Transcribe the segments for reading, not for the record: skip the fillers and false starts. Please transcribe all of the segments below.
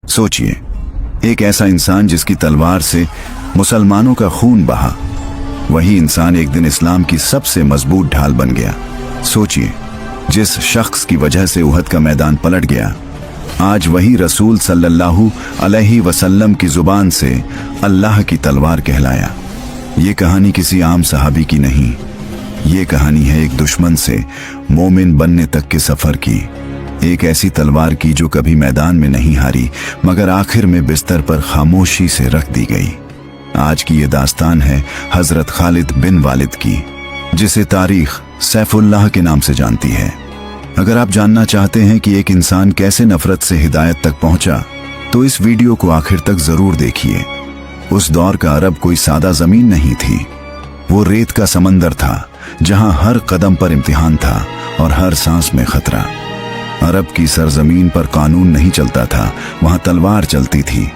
सोचिए, एक ऐसा इंसान जिसकी तलवार से मुसलमानों का खून बहा, वही इंसान एक दिन इस्लाम की सबसे मजबूत ढाल बन गया। सोचिए, जिस शख्स की वजह से उहद का मैदान पलट गया, आज वही रसूल सल्लल्लाहु अलैहि वसल्लम की जुबान से अल्लाह की तलवार कहलाया। ये कहानी किसी आम सहाबी की नहीं, ये कहानी है एक दुश्मन से मोमिन बनने तक के सफर की। एक ऐसी तलवार की जो कभी मैदान में नहीं हारी, मगर आखिर में बिस्तर पर खामोशी से रख दी गई। आज की ये दास्तान है हजरत खालिद बिन वालिद की, जिसे तारीख सैफुल्लाह के नाम से जानती है। अगर आप जानना चाहते हैं कि एक इंसान कैसे नफरत से हिदायत तक पहुंचा, तो इस वीडियो को आखिर तक जरूर देखिए। उस दौर का अरब कोई सादा जमीन नहीं थी, वो रेत का समंदर था, जहां हर कदम पर इम्तिहान था और हर सांस में खतरा। अरब की सरजमीन पर कानून नहीं चलता था, वहां तलवार चलती थी।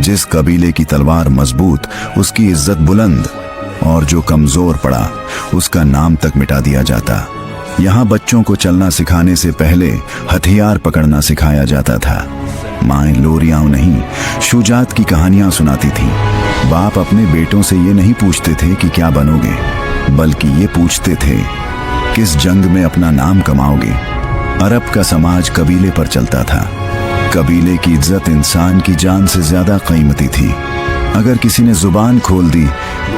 जिस कबीले की तलवार मजबूत, उसकी इज्जत बुलंद, और जो कमजोर पड़ा, उसका नाम तक मिटा दिया जाता। यहाँ बच्चों को चलना सिखाने से पहले हथियार पकड़ना सिखाया जाता था। माएँ लोरियां नहीं, शुजात की कहानियां सुनाती थीं। बाप अपने बेटों से ये नहीं पूछते थे कि क्या बनोगे, बल्कि ये पूछते थे किस जंग में अपना नाम कमाओगे। अरब का समाज कबीले पर चलता था। कबीले की इज्जत इंसान की जान से ज्यादा कीमती थी। अगर किसी ने जुबान खोल दी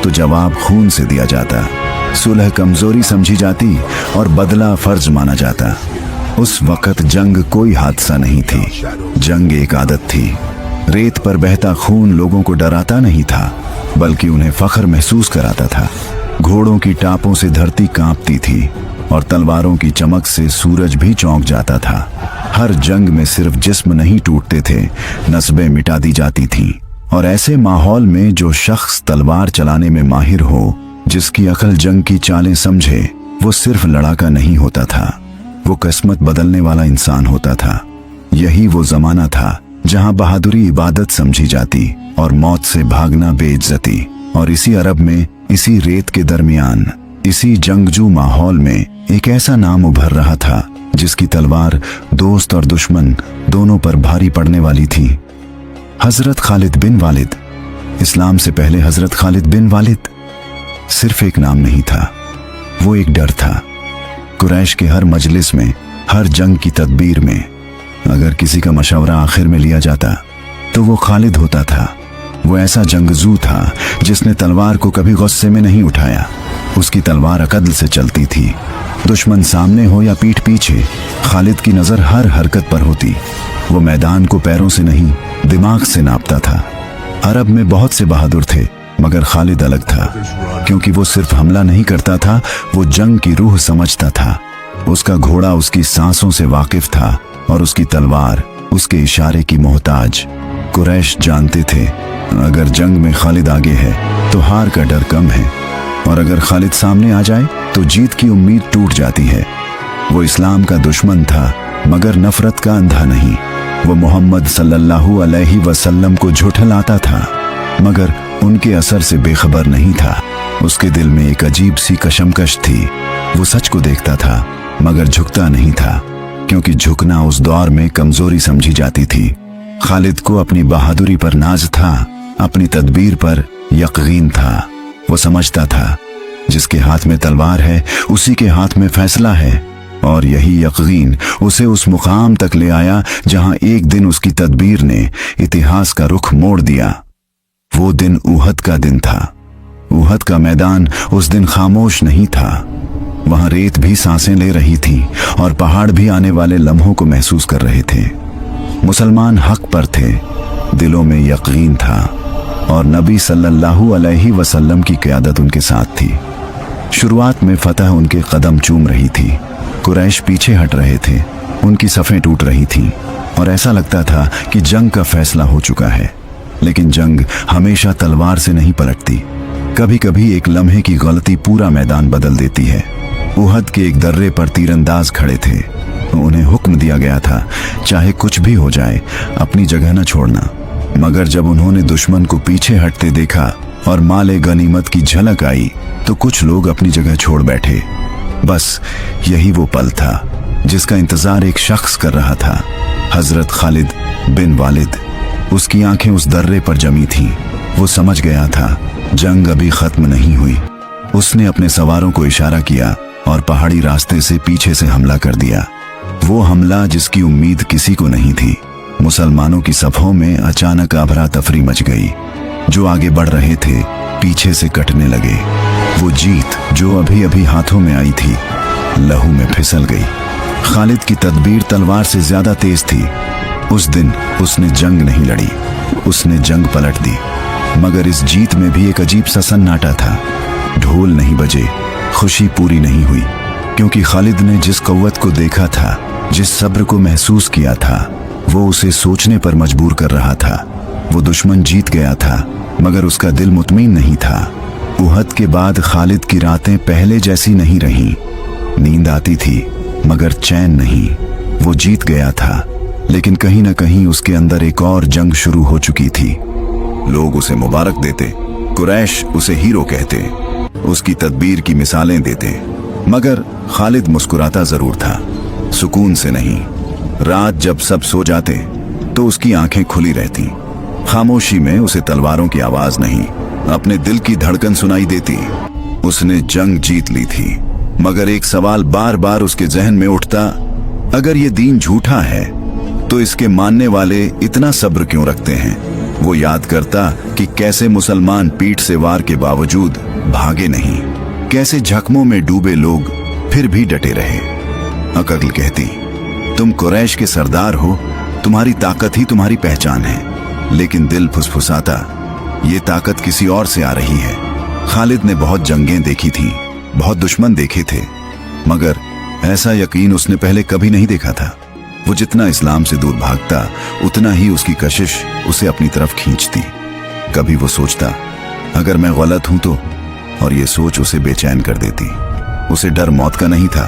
तो जवाब खून से दिया जाता। सुलह कमजोरी समझी जाती और बदला फर्ज माना जाता। उस वक्त जंग कोई हादसा नहीं थी, जंग एक आदत थी। रेत पर बहता खून लोगों को डराता नहीं था, बल्कि उन्हें फख्र महसूस कराता था। घोड़ों की टापों से धरती कांपती थी और तलवारों की चमक से सूरज भी चौंक जाता था। हर जंग में सिर्फ जिस्म नहीं टूटते थे, नस्बें मिटा दी जाती थीं। और ऐसे माहौल में जो शख्स तलवार चलाने में माहिर हो, जिसकी अकल जंग की चालें समझे, वो सिर्फ लड़ाका नहीं होता था, वो किस्मत बदलने वाला इंसान होता था। यही वो जमाना था जहां बहादुरी इबादत समझी जाती और मौत से भागना बेइज्जती। और इसी अरब में, इसी रेत के दरमियान, इसी जंगजू माहौल में एक ऐसा नाम उभर रहा था जिसकी तलवार दोस्त और दुश्मन दोनों पर भारी पड़ने वाली थी। हजरत खालिद बिन वालिद। इस्लाम से पहले हजरत खालिद बिन वालिद सिर्फ एक नाम नहीं था, वो एक डर था। कुरैश के हर मजलिस में, हर जंग की तदबीर में, अगर किसी का मशवरा आखिर में लिया जाता तो वो खालिद होता था। वो ऐसा जंगजू था जिसने तलवार को कभी गुस्से में नहीं उठाया। उसकी तलवार अकदल से चलती थी। दुश्मन सामने हो या पीठ पीछे, खालिद की नजर हर हरकत पर होती। वो मैदान को पैरों से नहीं, दिमाग से नापता था। अरब में बहुत से बहादुर थे, मगर खालिद अलग था, क्योंकि वो सिर्फ हमला नहीं करता था, वो जंग की रूह समझता था। उसका घोड़ा उसकी सांसों से वाकिफ था और उसकी तलवार उसके इशारे की मोहताज। कुरैश जानते थे, अगर जंग में खालिद आगे है तो हार का डर कम है, और अगर खालिद सामने आ जाए तो जीत की उम्मीद टूट जाती है। वो इस्लाम का दुश्मन था, मगर नफरत का अंधा नहीं। वो मोहम्मद सल्लल्लाहु अलैहि वसल्लम को झुठलाता था, मगर उनके असर से बेखबर नहीं था। उसके दिल में एक अजीब सी कशमकश थी। वो सच को देखता था, मगर झुकता नहीं था, क्योंकि झुकना उस दौर में कमजोरी समझी जाती थी। खालिद को अपनी बहादुरी पर नाज था, अपनी तदबीर पर यकीन था। वो समझता था, जिसके हाथ में तलवार है उसी के हाथ में फैसला है, और यही यकीन उसे उस मुकाम तक ले आया जहां एक दिन उसकी तदबीर ने इतिहास का रुख मोड़ दिया। वो दिन उहद का दिन था। उहद का मैदान उस दिन खामोश नहीं था। वहां रेत भी सांसें ले रही थी और पहाड़ भी आने वाले लम्हों को महसूस कर रहे थे। मुसलमान हक पर थे, दिलों में यकीन था, और नबी सल्लल्लाहु अलैहि वसल्लम की क़यादत उनके साथ थी। शुरुआत में फतह उनके कदम चूम रही थी। कुरैश पीछे हट रहे थे, उनकी सफ़ें टूट रही थीं, और ऐसा लगता था कि जंग का फैसला हो चुका है। लेकिन जंग हमेशा तलवार से नहीं पलटती। कभी कभी एक लम्हे की गलती पूरा मैदान बदल देती है। उहद के एक दर्रे पर तीरंदाज खड़े थे। उन्हें हुक्म दिया गया था, चाहे कुछ भी हो जाए, अपनी जगह न छोड़ना। मगर जब उन्होंने दुश्मन को पीछे हटते देखा और माले गनीमत की झलक आई, तो कुछ लोग अपनी जगह छोड़ बैठे। बस यही वो पल था जिसका इंतजार एक शख्स कर रहा था, हजरत खालिद बिन वालिद। उसकी आंखें उस दर्रे पर जमी थीं। वो समझ गया था जंग अभी खत्म नहीं हुई। उसने अपने सवारों को इशारा किया और पहाड़ी रास्ते से पीछे से हमला कर दिया। वो हमला जिसकी उम्मीद किसी को नहीं थी। मुसलमानों की सफों में अचानक अफरा तफरी मच गई। जो आगे बढ़ रहे थे पीछे से कटने लगे। वो जीत जो अभी अभी हाथों में आई थी लहू में फिसल गई। खालिद की तदबीर तलवार से ज्यादा तेज थी। उस दिन उसने जंग नहीं लड़ी, उसने जंग पलट दी। मगर इस जीत में भी एक अजीब सा सन्नाटा था। ढोल नहीं बजे, खुशी पूरी नहीं हुई, क्योंकि खालिद ने जिस कव्वत को देखा था, जिस सब्र को महसूस किया था, वो उसे सोचने पर मजबूर कर रहा था। वो दुश्मन जीत गया था मगर उसका दिल मुतमईन नहीं था। उहद के बाद खालिद की रातें पहले जैसी नहीं रहीं। नींद आती थी मगर चैन नहीं। वो जीत गया था लेकिन कहीं ना कहीं उसके अंदर एक और जंग शुरू हो चुकी थी। लोग उसे मुबारक देते, कुरैश उसे हीरो कहते, उसकी तदबीर की मिसालें देते, मगर खालिद मुस्कुराता जरूर था, सुकून से नहीं। रात जब सब सो जाते तो उसकी आंखें खुली रहती। खामोशी में उसे तलवारों की आवाज नहीं, अपने दिल की धड़कन सुनाई देती। उसने जंग जीत ली थी मगर एक सवाल बार बार उसके जहन में उठता, अगर ये दीन झूठा है तो इसके मानने वाले इतना सब्र क्यों रखते हैं। वो याद करता कि कैसे मुसलमान पीठ से वार के बावजूद भागे नहीं, कैसे जख्मों में डूबे लोग फिर भी डटे रहे। अकल कहती, तुम कुरैश के सरदार हो, तुम्हारी ताकत ही तुम्हारी पहचान है। लेकिन दिल फुसफुसाता, ये ताकत किसी और से आ रही है। खालिद ने बहुत जंगें देखी थीं, बहुत दुश्मन देखे थे, मगर ऐसा यकीन उसने पहले कभी नहीं देखा था। वो जितना इस्लाम से दूर भागता उतना ही उसकी कशिश उसे अपनी तरफ खींचती। कभी वो सोचता, अगर मैं गलत हूं तो, और ये सोच उसे बेचैन कर देती। उसे डर मौत का नहीं था,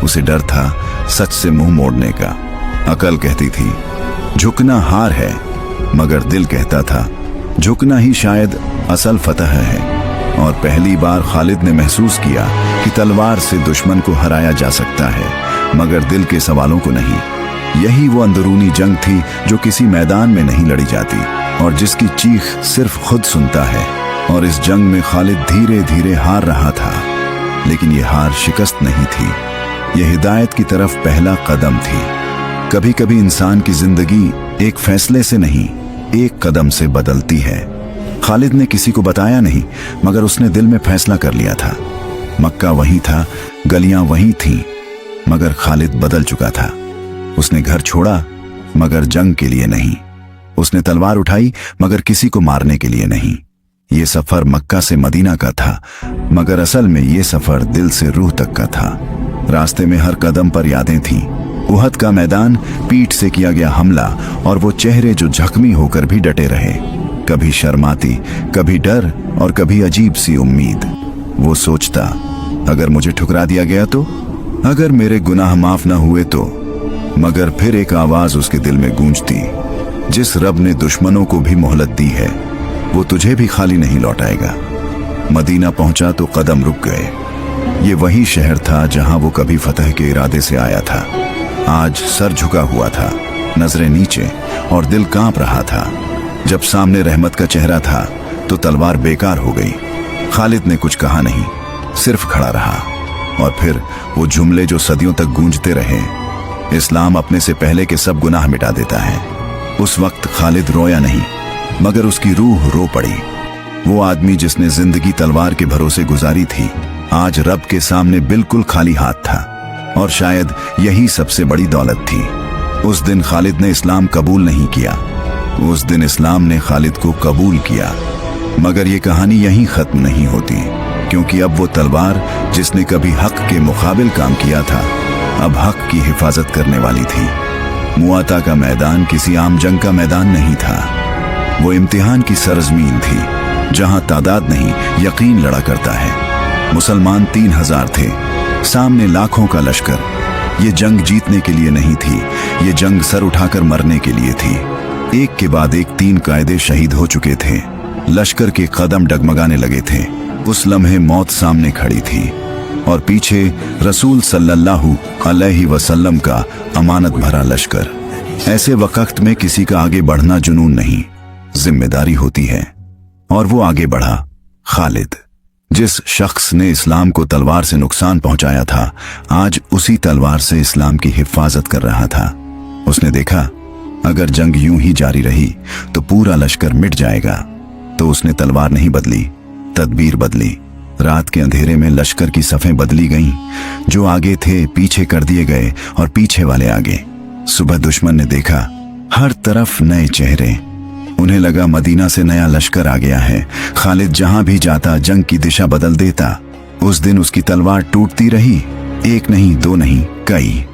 उसे डर था सच से मुंह मोड़ने का। अकल कहती थी झुकना हार है, मगर दिल कहता था झुकना ही शायद असल फतह है। और पहली बार खालिद ने महसूस किया कि तलवार से दुश्मन को हराया जा सकता है मगर दिल के सवालों को नहीं। यही वो अंदरूनी जंग थी जो किसी मैदान में नहीं लड़ी जाती और जिसकी चीख सिर्फ खुद सुनता है। और इस जंग में खालिद धीरे धीरे हार रहा था, लेकिन ये हार शिकस्त नहीं थी, ये हिदायत की तरफ पहला कदम थी। कभी कभी इंसान की जिंदगी एक फैसले से नहीं, एक कदम से बदलती है। खालिद ने किसी को बताया नहीं, मगर उसने दिल में फैसला कर लिया था। मक्का वहीं था, गलियां वहीं थीं, मगर खालिद बदल चुका था। उसने घर छोड़ा मगर जंग के लिए नहीं। उसने तलवार उठाई मगर किसी को मारने के लिए नहीं। ये सफर मक्का से मदीना का था, मगर असल में ये सफर दिल से रूह तक का था। रास्ते में हर कदम पर यादें थीं। उहद का मैदान, पीठ से किया गया हमला और वो चेहरे जो जख्मी होकर भी डटे रहे, कभी शर्माती, कभी डर और कभी अजीब सी उम्मीद। वो सोचता, अगर मुझे ठुकरा दिया गया तो, अगर मेरे गुनाह माफ न हुए तो। मगर फिर एक आवाज उसके दिल में गूंजती, जिस रब ने दुश्मनों को भी मोहलत दी है वो तुझे भी खाली नहीं लौटाएगा। मदीना पहुंचा तो कदम रुक गए। ये वही शहर था जहां वो कभी फतह के इरादे से आया था। आज सर झुका हुआ था, नजरें नीचे और दिल कांप रहा था। जब सामने रहमत का चेहरा था तो तलवार बेकार हो गई। खालिद ने कुछ कहा नहीं, सिर्फ खड़ा रहा। और फिर वो जुमले जो सदियों तक गूंजते रहे, इस्लाम अपने से पहले के सब गुनाह मिटा देता है। उस वक्त खालिद रोया नहीं, मगर उसकी रूह रो पड़ी। वो आदमी जिसने जिंदगी तलवार के भरोसे गुजारी थी, आज रब के सामने बिल्कुल खाली हाथ था। और शायद यही सबसे बड़ी दौलत थी। उस दिन खालिद ने इस्लाम कबूल नहीं किया, उस दिन इस्लाम ने खालिद को कबूल किया। मगर ये कहानी यहीं खत्म नहीं होती, क्योंकि अब वो तलवार जिसने कभी हक के मुकाबिल काम किया था, अब हक की हिफाजत करने वाली थी। मुआता का मैदान किसी आम जंग का मैदान नहीं था, वो इम्तिहान की सरजमीन थी, जहां तादाद नहीं यकीन लड़ा करता है। मुसलमान 3000 थे, सामने लाखों का लश्कर। ये जंग जीतने के लिए नहीं थी, ये जंग सर उठाकर मरने के लिए थी। एक के बाद एक 3 कायदे शहीद हो चुके थे। लश्कर के कदम डगमगाने लगे थे। उस लम्हे मौत सामने खड़ी थी और पीछे रसूल सल्लल्लाहु अलैहि वसल्लम का अमानत भरा लश्कर। ऐसे वक्त में किसी का आगे बढ़ना जुनून नहीं, जिम्मेदारी होती है। और वो आगे बढ़ा। खालिद, जिस शख्स ने इस्लाम को तलवार से नुकसान पहुंचाया था, आज उसी तलवार से इस्लाम की हिफाजत कर रहा था। उसने देखा अगर जंग यूं ही जारी रही तो पूरा लश्कर मिट जाएगा। तो उसने तलवार नहीं बदली, तदबीर बदली। रात के अंधेरे में लश्कर की सफ़ें बदली गईं। जो आगे थे पीछे कर दिए गए और पीछे वाले आगे। सुबह दुश्मन ने देखा हर तरफ नए चेहरे। उन्हें लगा मदीना से नया लश्कर आ गया है। खालिद जहां भी जाता जंग की दिशा बदल देता। उस दिन उसकी तलवार टूटती रही, एक नहीं दो नहीं कई,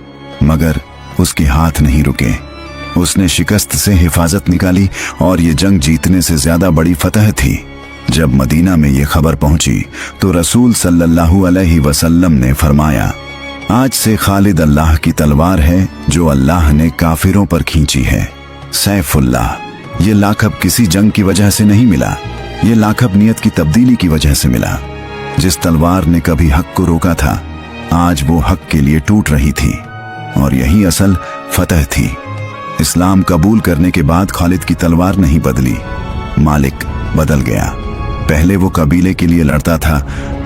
मगर उसके हाथ नहीं रुके। उसने शिकस्त से हिफाजत निकाली और ये जंग जीतने से ज्यादा बड़ी फतह थी। जब मदीना में ये खबर पहुंची तो रसूल सल्लल्लाहु अलैहि वसल्लम ने फरमाया, आज से खालिद अल्लाह की तलवार है जो अल्लाह ने काफिरों पर खींची है। सैफुल्लाह, ये लाक़ब किसी जंग की वजह से नहीं मिला, ये लाक़ब नियत की तब्दीली की वजह से मिला। जिस तलवार ने कभी हक को रोका था, आज वो हक के लिए टूट रही थी। और यही असल फतह थी। इस्लाम कबूल करने के बाद खालिद की तलवार नहीं बदली, मालिक बदल गया। पहले वो कबीले के लिए लड़ता था,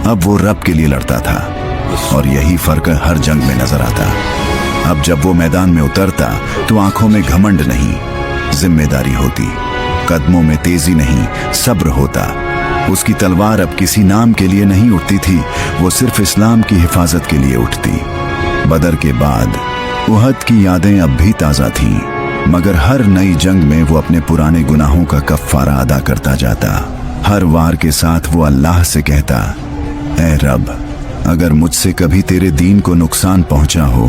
अब वो रब के लिए लड़ता था। और यही फर्क हर जंग में नजर आता। अब जब वो मैदान में उतरता तो आंखों में घमंड नहीं, जिम्मेदारी होती। कदमों में तेजी नहीं, सब्र होता। उसकी तलवार अब किसी नाम के लिए नहीं उठती थी, वो सिर्फ इस्लाम की हिफाजत के लिए उठती। बदर के बाद उहद की यादें अब भी ताज़ा थीं, मगर हर नई जंग में वो अपने पुराने गुनाहों का कफ़ारा अदा करता जाता। हर वार के साथ वो अल्लाह से कहता, ऐ रब, अगर मुझसे कभी तेरे दीन को नुकसान पहुंचा हो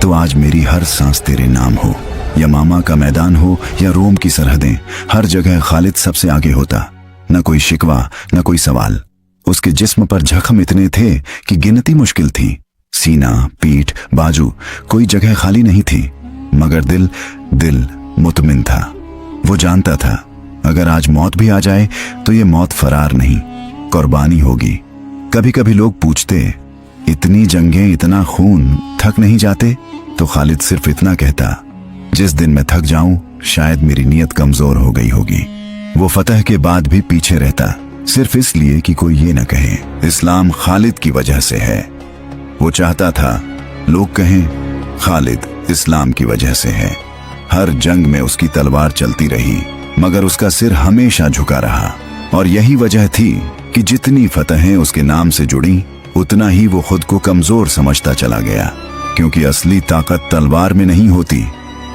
तो आज मेरी हर सांस तेरे नाम हो। यमामा का मैदान हो या रोम की सरहदें, हर जगह खालिद सबसे आगे होता। न कोई शिकवा, न कोई सवाल। उसके जिस्म पर जख्म इतने थे कि गिनती मुश्किल थी। सीना, पीठ, बाजू, कोई जगह खाली नहीं थी, मगर दिल मुतमिन था। वो जानता था अगर आज मौत भी आ जाए तो ये मौत फरार नहीं, कुर्बानी होगी। कभी कभी लोग पूछते, इतनी जंगें, इतना खून, थक नहीं जाते? तो खालिद सिर्फ इतना कहता, जिस दिन मैं थक जाऊं शायद मेरी नीयत कमजोर हो गई होगी। वो फतह के बाद भी पीछे रहता, सिर्फ इसलिए कि कोई ये न कहे इस्लाम खालिद की वजह से है। वो चाहता था लोग कहें खालिद इस्लाम की वजह से है। हर जंग में उसकी तलवार चलती रही, मगर उसका सिर हमेशा झुका रहा। और यही वजह थी कि जितनी फतहें उसके नाम से जुड़ी, उतना ही वो खुद को कमजोर समझता चला गया। क्योंकि असली ताकत तलवार में नहीं होती,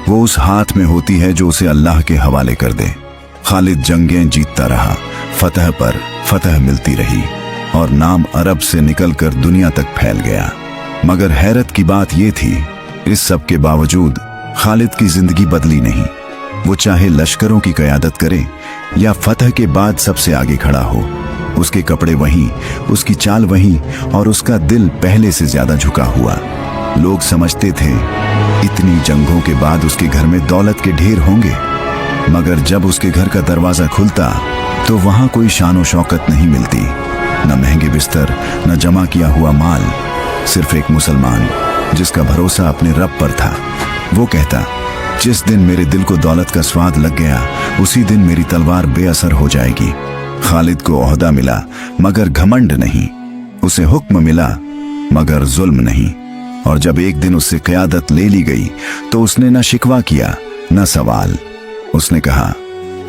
वो उस हाथ में होती है जो उसे अल्लाह के हवाले कर दे। खालिद जंगें जीतता रहा, फतह पर फतह मिलती रही और नाम अरब से निकलकर दुनिया तक फैल गया। मगर हैरत की बात यह थी, इस सब के बावजूद खालिद की जिंदगी बदली नहीं। वो चाहे लश्करों की क़यादत करे या फतह के बाद सबसे आगे खड़ा हो, उसके कपड़े वहीं, उसकी चाल वहीं और उसका दिल पहले से ज्यादा झुका हुआ। लोग समझते थे इतनी जंगों के बाद उसके घर में दौलत के ढेर होंगे, मगर जब उसके घर का दरवाजा खुलता तो वहां कोई शान शौकत नहीं मिलती, न महंगे बिस्तर, न जमा किया हुआ माल। सिर्फ एक मुसलमान जिसका भरोसा अपने रब पर था। वो कहता, जिस दिन मेरे दिल को दौलत का स्वाद लग गया, उसी दिन मेरी तलवार बेअसर हो जाएगी। खालिद को ओहदा मिला मगर घमंड नहीं, उसे हुक्म मिला मगर जुल्म नहीं। और जब एक दिन उससे क़यादत ले ली गई तो उसने न शिकवा किया न सवाल। उसने कहा,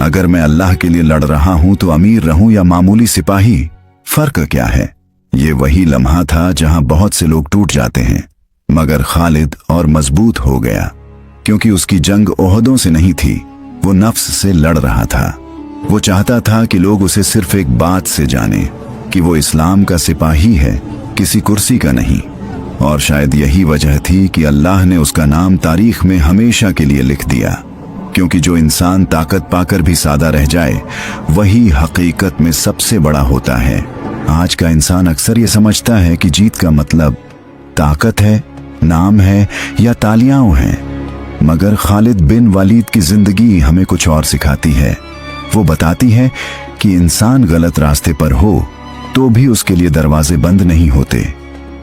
अगर मैं अल्लाह के लिए लड़ रहा हूं तो अमीर रहूं या मामूली सिपाही, फर्क क्या है? ये वही लम्हा था जहां बहुत से लोग टूट जाते हैं, मगर खालिद और मजबूत हो गया। क्योंकि उसकी जंग ओहदों से नहीं थी, वो नफ्स से लड़ रहा था। वो चाहता था कि लोग उसे सिर्फ एक बात से जाने कि वो इस्लाम का सिपाही है, किसी कुर्सी का नहीं। और शायद यही वजह थी कि अल्लाह ने उसका नाम तारीख में हमेशा के लिए लिख दिया। क्योंकि जो इंसान ताकत पाकर भी सादा रह जाए, वही हकीकत में सबसे बड़ा होता है। आज का इंसान अक्सर ये समझता है कि जीत का मतलब ताकत है, नाम है या तालियां हैं, मगर खालिद बिन वलीद की जिंदगी हमें कुछ और सिखाती है। वो बताती है कि इंसान गलत रास्ते पर हो तो भी उसके लिए दरवाजे बंद नहीं होते,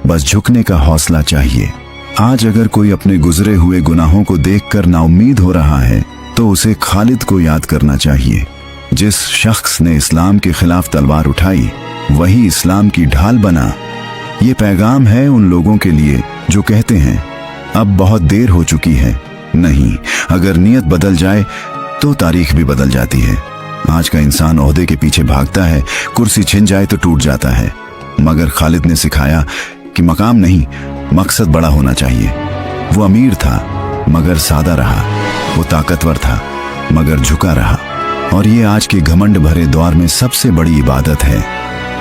बस झुकने का हौसला चाहिए। आज अगर कोई अपने गुजरे हुए गुनाहों को देखकर नाउम्मीद हो रहा है तो उसे खालिद को याद करना चाहिए। जिस शख्स ने इस्लाम के खिलाफ तलवार उठाई वही इस्लाम की ढाल बना। ये पैगाम है उन लोगों के लिए जो कहते हैं अब बहुत देर हो चुकी है। नहीं, अगर नीयत बदल जाए तो तारीख भी बदल जाती है। आज का इंसान ओहदे के पीछे भागता है, कुर्सी छिन जाए तो टूट जाता है, मगर खालिद ने सिखाया कि मकाम नहीं, मकसद बड़ा होना चाहिए। वो अमीर था मगर सादा रहा, वो ताकतवर था मगर झुका रहा, और ये आज के घमंड भरे दौर में सबसे बड़ी इबादत है।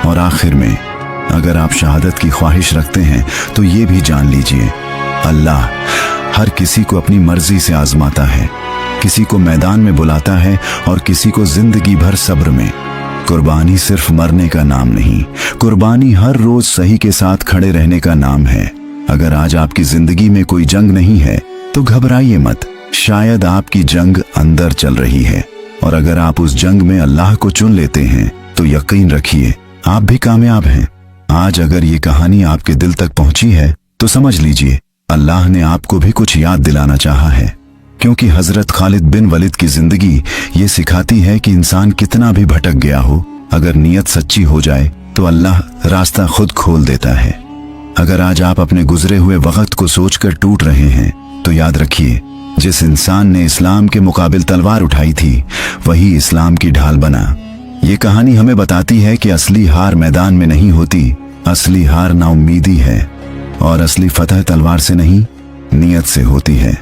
और आखिर में अगर आप शहादत की ख्वाहिश रखते हैं तो ये भी जान लीजिए, अल्लाह हर किसी को अपनी मर्जी से आजमाता है। किसी को मैदान में बुलाता है और किसी को जिंदगी भर सब्र में। कुर्बानी सिर्फ मरने का नाम नहीं, कुर्बानी हर रोज सही के साथ खड़े रहने का नाम है। अगर आज आपकी जिंदगी में कोई जंग नहीं है तो घबराइए मत, शायद आपकी जंग अंदर चल रही है। और अगर आप उस जंग में अल्लाह को चुन लेते हैं तो यकीन रखिए आप भी कामयाब हैं। आज अगर ये कहानी आपके दिल तक पहुंची है तो समझ लीजिए अल्लाह ने आपको भी कुछ याद दिलाना चाहा है, क्योंकि हजरत खालिद बिन वलीद की जिंदगी ये सिखाती है कि इंसान कितना भी भटक गया हो, अगर नीयत सच्ची हो जाए तो अल्लाह रास्ता खुद खोल देता है। अगर आज आप अपने गुजरे हुए वक्त को सोचकर टूट रहे हैं तो याद रखिए जिस इंसान ने इस्लाम के मुकाबिल तलवार उठाई थी वही इस्लाम की ढाल बना। ये कहानी हमें बताती है कि असली हार मैदान में नहीं होती, असली हार नाउम्मीदी है, और असली फतह तलवार से नहीं नीयत से होती है।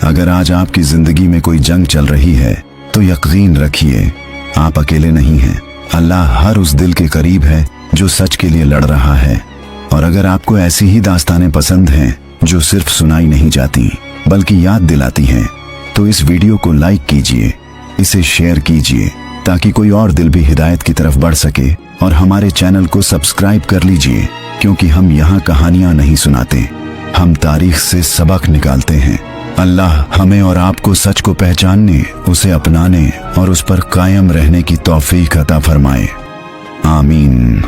अगर आज आपकी जिंदगी में कोई जंग चल रही है तो यकीन रखिए आप अकेले नहीं हैं। अल्लाह हर उस दिल के करीब है जो सच के लिए लड़ रहा है। और अगर आपको ऐसी ही दास्तानें पसंद हैं जो सिर्फ सुनाई नहीं जाती बल्कि याद दिलाती हैं तो इस वीडियो को लाइक कीजिए, इसे शेयर कीजिए ताकि कोई और दिल भी हिदायत की तरफ बढ़ सके, और हमारे चैनल को सब्सक्राइब कर लीजिए, क्योंकि हम यहाँ कहानियां नहीं सुनाते, हम तारीख से सबक निकालते हैं। अल्लाह हमें और आपको सच को पहचानने, उसे अपनाने और उस पर कायम रहने की तौफीक अता फरमाए। आमीन।